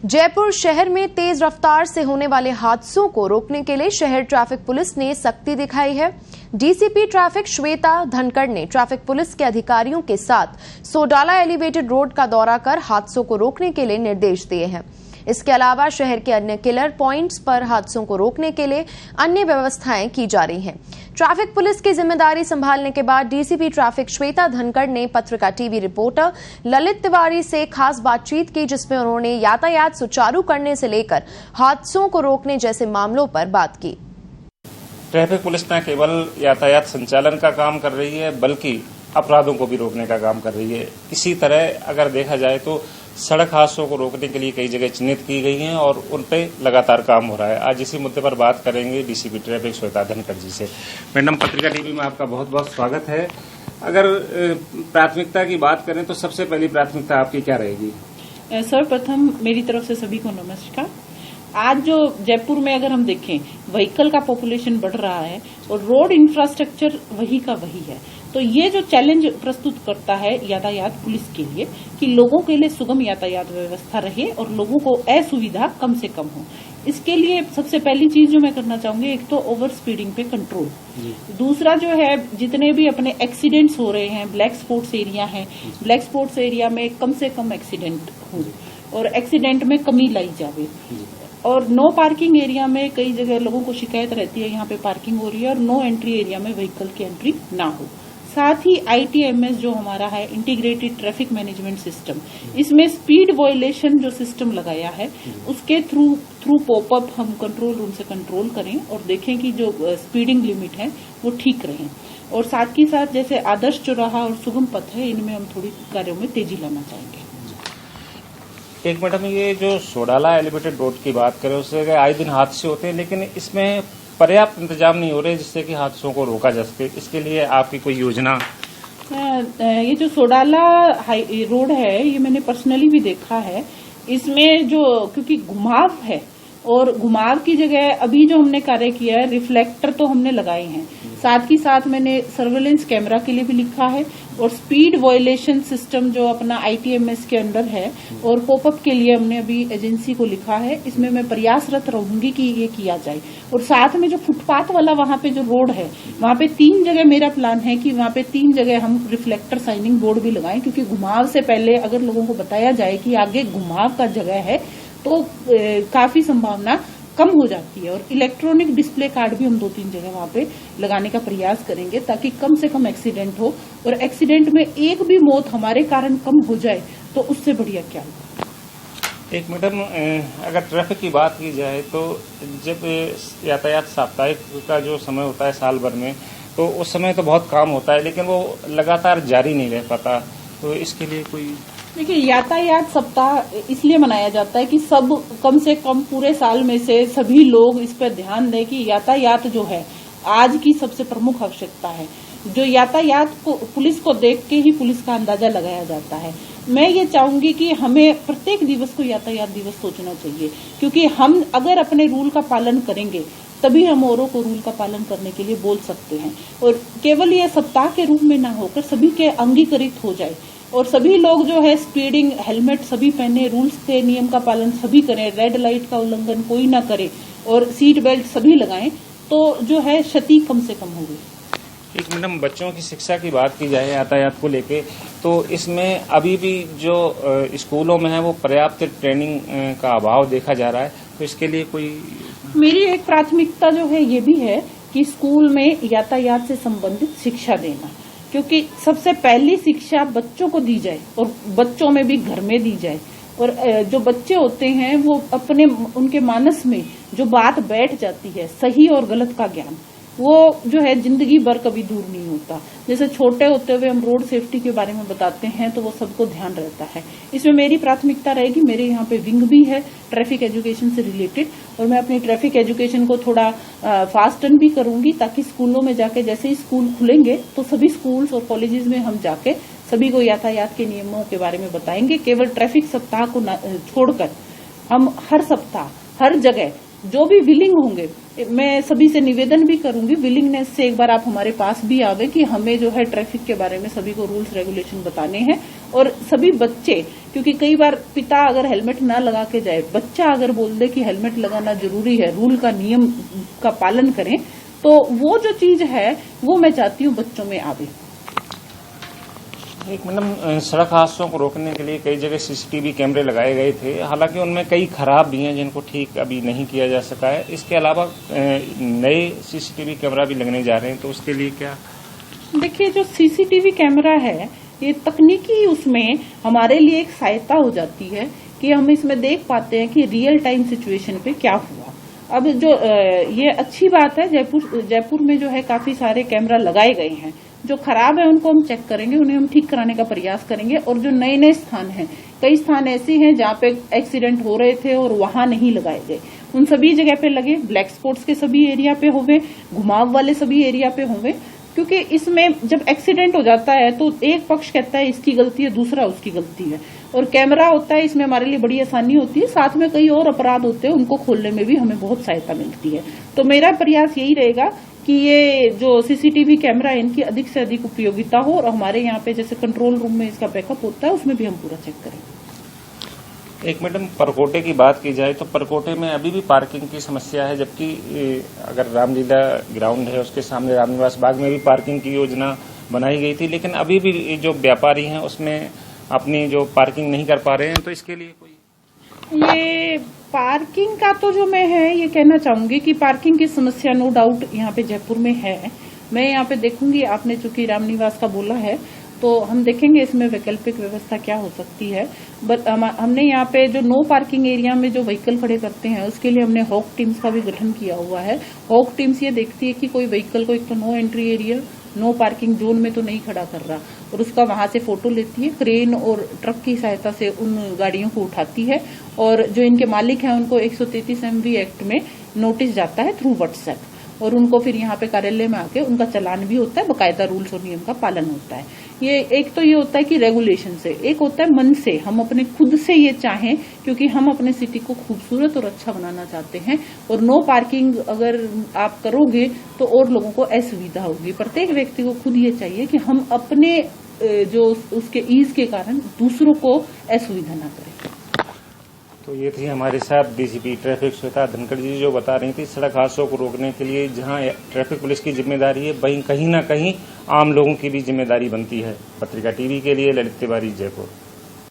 जयपुर शहर में तेज रफ्तार से होने वाले हादसों को रोकने के लिए शहर ट्रैफिक पुलिस ने सख्ती दिखाई है। डीसीपी ट्रैफिक श्वेता धनखड़ ने ट्रैफिक पुलिस के अधिकारियों के साथ सोडाला एलिवेटेड रोड का दौरा कर हादसों को रोकने के लिए निर्देश दिए हैं। इसके अलावा शहर के अन्य किलर पॉइंट्स पर हादसों को रोकने के लिए अन्य व्यवस्थाएं की जा रही हैं। ट्रैफिक पुलिस की जिम्मेदारी संभालने के बाद डीसीपी ट्रैफिक श्वेता धनखड़ ने पत्रिका टीवी रिपोर्टर ललित तिवारी से खास बातचीत की, जिसमें उन्होंने यातायात सुचारू करने से लेकर हादसों को रोकने जैसे मामलों पर बात की। ट्रैफिक पुलिस न केवल यातायात संचालन का काम कर रही है बल्कि अपराधों को भी रोकने का काम कर रही है। इसी तरह अगर देखा जाए तो सड़क हादसों को रोकने के लिए कई जगह चिन्हित की गई हैं और उन पे लगातार काम हो रहा है। आज इसी मुद्दे पर बात करेंगे डीसीपी ट्रैफिक श्वेता धनखड़ जी से। मैडम, पत्रिका टीवी में आपका बहुत बहुत स्वागत है। अगर प्राथमिकता की बात करें तो सबसे पहली प्राथमिकता आपकी क्या रहेगी? सर्वप्रथम मेरी तरफ से सभी को नमस्कार। आज जो जयपुर में अगर हम देखें, व्हीकल का पॉपुलेशन बढ़ रहा है और रोड इंफ्रास्ट्रक्चर वही का वही है, तो ये जो चैलेंज प्रस्तुत करता है यातायात पुलिस के लिए कि लोगों के लिए सुगम यातायात व्यवस्था रहे और लोगों को असुविधा कम से कम हो। इसके लिए सबसे पहली चीज जो मैं करना चाहूंगी, एक तो ओवर स्पीडिंग पे कंट्रोल, दूसरा जो है जितने भी अपने एक्सीडेंट्स हो रहे हैं, ब्लैक स्पॉट्स एरिया है, ब्लैक स्पॉट्स एरिया में कम से कम एक्सीडेंट हो और एक्सीडेंट में कमी लाई जावे। और नो पार्किंग एरिया में कई जगह लोगों को शिकायत रहती है यहाँ पे पार्किंग हो रही है और नो एंट्री एरिया में व्हीकल की एंट्री ना हो। साथ ही ITMS जो हमारा है, इंटीग्रेटेड ट्रैफिक मैनेजमेंट सिस्टम, इसमें स्पीड वायलेशन जो सिस्टम लगाया है उसके थ्रू पॉपअप हम कंट्रोल रूम से कंट्रोल करें और देखें कि जो स्पीडिंग लिमिट है वो ठीक रहे। और साथ ही साथ जैसे आदर्श चौराहा और सुगम पथ है, इनमें हम थोड़ी कार्यों में तेजी लाना चाहेंगे। एक मैडम, ये जो सोडाला एलिवेटेड रोड की बात करें उससे आए दिन हादसे होते हैं, लेकिन इसमें पर्याप्त इंतजाम नहीं हो रहे जिससे कि हादसों को रोका जा सके। इसके लिए आपकी कोई योजना? ये जो सोडाला रोड है, ये मैंने पर्सनली भी देखा है। इसमें जो क्योंकि घुमाव है और घुमाव की जगह अभी जो हमने कार्य किया है, रिफ्लेक्टर तो हमने लगाए हैं, साथ ही साथ मैंने सर्वेलेंस कैमरा के लिए भी लिखा है और स्पीड वायलेशन सिस्टम जो अपना ITMS के अंडर है और पॉपअप के लिए हमने अभी एजेंसी को लिखा है। इसमें मैं प्रयासरत रहूंगी कि ये किया जाए। और साथ में जो फुटपाथ वाला वहां पे जो रोड है, वहां पे 3 जगह मेरा प्लान है कि वहां पे 3 जगह हम रिफ्लेक्टर साइनिंग बोर्ड भी लगाएं, क्योंकि घुमाव से पहले अगर लोगों को बताया जाए कि आगे घुमाव का जगह है तो काफी संभावना कम हो जाती है। और इलेक्ट्रॉनिक डिस्प्ले कार्ड भी हम 2-3 जगह वहां पे लगाने का प्रयास करेंगे ताकि कम से कम एक्सीडेंट हो और एक्सीडेंट में एक भी मौत हमारे कारण कम हो जाए तो उससे बढ़िया क्या होगा। एक मैडम, अगर ट्रैफिक की बात की जाए तो जब यातायात साप्ताहिक का जो समय होता है साल भर में, तो उस समय तो बहुत काम होता है लेकिन वो लगातार जारी नहीं रह पाता, तो इसके लिए कोई? देखिए, यातायात सप्ताह इसलिए मनाया जाता है कि सब कम से कम पूरे साल में से सभी लोग इस पर ध्यान दें कि यातायात जो है आज की सबसे प्रमुख आवश्यकता है। जो यातायात को पुलिस को देख के ही पुलिस का अंदाजा लगाया जाता है। मैं ये चाहूंगी कि हमें प्रत्येक दिवस को यातायात दिवस सोचना चाहिए, क्योंकि हम अगर अपने रूल का पालन करेंगे तभी हम औरों को रूल का पालन करने के लिए बोल सकते हैं। और केवल ये सप्ताह के रूप में ना होकर सभी के अंगीकृत हो जाए और सभी लोग जो है स्पीडिंग, हेलमेट सभी पहने, रूल्स के नियम का पालन सभी करें, रेड लाइट का उल्लंघन कोई ना करे और सीट बेल्ट सभी लगाएं, तो जो है क्षति कम से कम होगी। एक मैडम, बच्चों की शिक्षा की बात की जाए यातायात को लेके, तो इसमें अभी भी जो स्कूलों में है वो पर्याप्त ट्रेनिंग का अभाव देखा जा रहा है, तो इसके लिए कोई? मेरी एक प्राथमिकता जो है ये भी है कि स्कूल में यातायात से संबंधित शिक्षा देना, क्योंकि सबसे पहली शिक्षा बच्चों को दी जाए और बच्चों में भी घर में दी जाए। और जो बच्चे होते हैं वो अपने उनके मानस में जो बात बैठ जाती है, सही और गलत का ज्ञान, वो जो है जिंदगी भर कभी दूर नहीं होता। जैसे छोटे होते हुए हम रोड सेफ्टी के बारे में बताते हैं तो वो सबको ध्यान रहता है। इसमें मेरी प्राथमिकता रहेगी, मेरे यहाँ पे विंग भी है ट्रैफिक एजुकेशन से रिलेटेड, और मैं अपनी ट्रैफिक एजुकेशन को थोड़ा फास्टन भी करूंगी ताकि स्कूलों में जाके, जैसे ही स्कूल खुलेंगे तो सभी स्कूल्स और कॉलेजेस में हम जाके सभी को यातायात के नियमों के बारे में बताएंगे। केवल ट्रैफिक सप्ताह को छोड़कर हम हर सप्ताह हर जगह जो भी विलिंग होंगे, मैं सभी से निवेदन भी करूंगी विलिंगनेस से एक बार आप हमारे पास भी आवे कि हमें जो है ट्रैफिक के बारे में सभी को रूल्स रेगुलेशन बताने हैं और सभी बच्चे, क्योंकि कई बार पिता अगर हेलमेट ना लगा के जाए, बच्चा अगर बोल दे कि हेलमेट लगाना जरूरी है, रूल का नियम का पालन करें, तो वो जो चीज है वो मैं चाहती हूँ बच्चों में आवे। एक मैडम, सड़क हादसों को रोकने के लिए कई जगह सीसीटीवी कैमरे लगाए गए थे, हालांकि उनमें कई खराब भी हैं जिनको ठीक अभी नहीं किया जा सका है। इसके अलावा नए सीसीटीवी कैमरा भी लगने जा रहे हैं, तो उसके लिए क्या? देखिए, जो सीसीटीवी कैमरा है ये तकनीकी उसमें हमारे लिए एक सहायता हो जाती है कि हम इसमें देख पाते हैं कि रियल टाइम सिचुएशन पे क्या हुआ। अब जो ये अच्छी बात है, जयपुर में जो है काफी सारे कैमरा लगाए गए हैं। जो खराब है उनको हम चेक करेंगे, उन्हें हम ठीक कराने का प्रयास करेंगे। और जो नए नए स्थान हैं, कई स्थान ऐसे हैं जहाँ पे एक्सीडेंट हो रहे थे और वहां नहीं लगाए गए, उन सभी जगह पे लगे। ब्लैक स्पॉट्स के सभी एरिया पे होंगे, घुमाव वाले सभी एरिया पे होंगे, क्योंकि इसमें जब एक्सीडेंट हो जाता है तो एक पक्ष कहता है इसकी गलती है, दूसरा उसकी गलती है। और कैमरा होता है, इसमें हमारे लिए बड़ी आसानी होती है। साथ में कई और अपराध होते हैं, उनको खोलने में भी हमें बहुत सहायता मिलती है। तो मेरा प्रयास यही रहेगा कि ये जो सीसीटीवी कैमरा है इनकी अधिक से अधिक उपयोगिता हो, और हमारे यहाँ पे जैसे कंट्रोल रूम में इसका बैकअप होता है उसमें भी हम पूरा चेक करें। एक मैडम, परकोटे की बात की जाए तो परकोटे में अभी भी पार्किंग की समस्या है, जबकि अगर रामलीला ग्राउंड है उसके सामने रामनिवास बाग में भी पार्किंग की योजना बनाई गई थी, लेकिन अभी भी जो व्यापारी हैं उसमें अपनी जो पार्किंग नहीं कर पा रहे हैं। तो इसके लिए कोई ये पार्किंग का तो जो मैं है ये कहना चाहूंगी कि पार्किंग की समस्या नो डाउट यहाँ पे जयपुर में है। मैं यहाँ पे देखूंगी, आपने चूंकि रामनिवास का बोला है तो हम देखेंगे इसमें वैकल्पिक व्यवस्था क्या हो सकती है। बट हमने यहाँ पे जो नो पार्किंग एरिया में जो व्हीकल खड़े करते हैं उसके लिए हमने हॉक टीम्स का भी गठन किया हुआ है। हॉक टीम्स ये देखती है कि कोई व्हीकल को एक तो no entry area, no parking zone में तो नहीं खड़ा कर रहा, और उसका वहां से फोटो लेती है, क्रेन और ट्रक की सहायता से उन गाड़ियों को उठाती है, और जो इनके मालिक हैं उनको 133 MV एक्ट में नोटिस जाता है थ्रू व्हाट्सएप, और उनको फिर यहाँ पे कार्यालय में आके उनका चालान भी होता है, बकायदा रूल्स और नियम का पालन होता है। ये एक तो ये होता है कि रेगुलेशन से, एक होता है मन से, हम अपने खुद से ये चाहें, क्योंकि हम अपने सिटी को खूबसूरत और अच्छा बनाना चाहते हैं। और नो पार्किंग अगर आप करोगे तो और लोगों को असुविधा होगी। प्रत्येक व्यक्ति को खुद ये चाहिए कि हम अपने जो उसके ईज के कारण दूसरों को असुविधा ना करें। तो ये थी हमारे साथ डीसीपी ट्रैफिक श्वेता धनखड़ जी, जो बता रही थी सड़क हादसों को रोकने के लिए जहां ट्रैफिक पुलिस की जिम्मेदारी है, वहीं कहीं ना कहीं आम लोगों की भी जिम्मेदारी बनती है। पत्रिका टीवी के लिए ललित तिवारी, जयपुर।